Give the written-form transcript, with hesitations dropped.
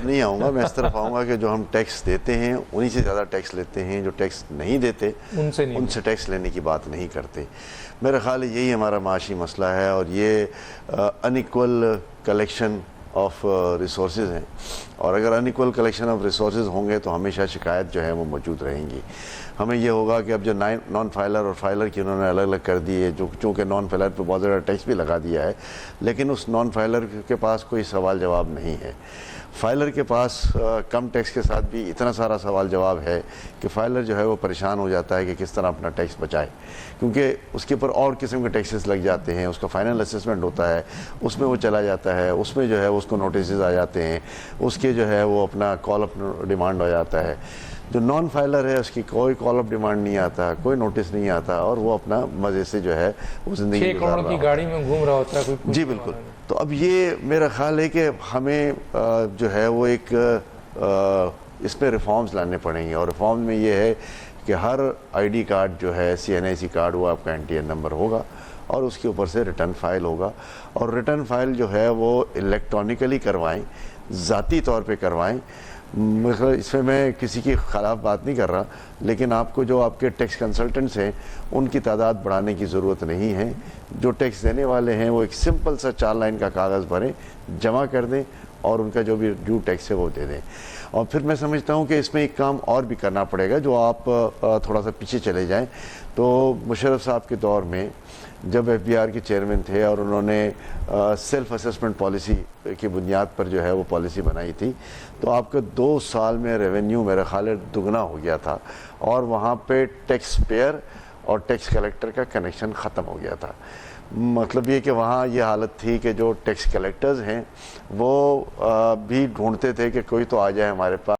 नहीं आऊँगा, मैं इस तरफ आऊँगा कि जो हम टैक्स देते हैं उन्हीं से ज़्यादा टैक्स लेते हैं, जो टैक्स नहीं देते उनसे टैक्स लेने की बात नहीं करते। मेरा ख्याल है यही हमारा माशी मसला है, और ये अनइक्वल कलेक्शन ऑफ रिसोर्सेज हैं, और अगर अनइक्वल कलेक्शन ऑफ रिसोर्सेज होंगे तो हमेशा शिकायत जो है वो मौजूद रहेंगी। हमें ये होगा कि अब जो नॉन फाइलर और फाइलर की उन्होंने अलग अलग कर दी है, जो चूँकि नॉन फाइलर पर बहुत ज़्यादा टैक्स भी लगा दिया है, लेकिन उस नॉन फाइलर के पास कोई सवाल जवाब नहीं है। फाइलर के पास कम टैक्स के साथ भी इतना सारा सवाल जवाब है कि फाइलर जो है वो परेशान हो जाता है कि किस तरह अपना टैक्स बचाए, क्योंकि उसके ऊपर और किस्म के टैक्सेस लग जाते हैं, उसका फाइनल असेसमेंट होता है, उसमें वो चला जाता है, उसमें जो है उसको नोटिस आ जाते हैं, उसके जो है वो अपना कॉल अप डिमांड हो जाता है। जो नॉन फाइलर है उसकी कोई कॉल अप डिमांड नहीं आता, कोई नोटिस नहीं आता, और वो अपना मज़े से जो है वो ज़िंदगी 6 करोड़ की गाड़ी में घूम रहा होता है कोई। जी बिल्कुल। तो अब ये मेरा ख्याल है कि हमें जो है वो एक इसमें रिफॉर्म्स लाने पड़ेंगे, और रिफॉर्म में ये है कि हर आईडी कार्ड जो है CNIC कार्ड वो आपका NTN नंबर होगा, और उसके ऊपर से रिटर्न फाइल होगा, और रिटर्न फाइल जो है वो इलेक्ट्रॉनिकली करवाएं, ज़ाती तौर पे करवाएं। मतलब इसमें मैं किसी के ख़िलाफ़ बात नहीं कर रहा, लेकिन आपको जो आपके टैक्स कंसल्टेंट्स हैं उनकी तादाद बढ़ाने की ज़रूरत नहीं है। जो टैक्स देने वाले हैं वो एक सिंपल सा 4 लाइन का कागज़ भरें, जमा कर दें, और उनका जो भी ड्यू टैक्स है वो दे दें। और फिर मैं समझता हूँ कि इसमें एक काम और भी करना पड़ेगा, जो आप थोड़ा सा पीछे चले जाएं तो मुशर्रफ साहब के दौर में जब FBR के चेयरमैन थे और उन्होंने सेल्फ असेसमेंट पॉलिसी की बुनियाद पर जो है वो पॉलिसी बनाई थी, तो आपका 2 साल में रेवेन्यू मेरा ख्याल है दुगना हो गया था, और वहाँ पे टैक्स पेयर और टैक्स कलेक्टर का कनेक्शन ख़त्म हो गया था। मतलब ये कि वहाँ ये हालत थी कि जो टैक्स कलेक्टर्स हैं वो भी ढूंढते थे कि कोई तो आ जाए हमारे पास।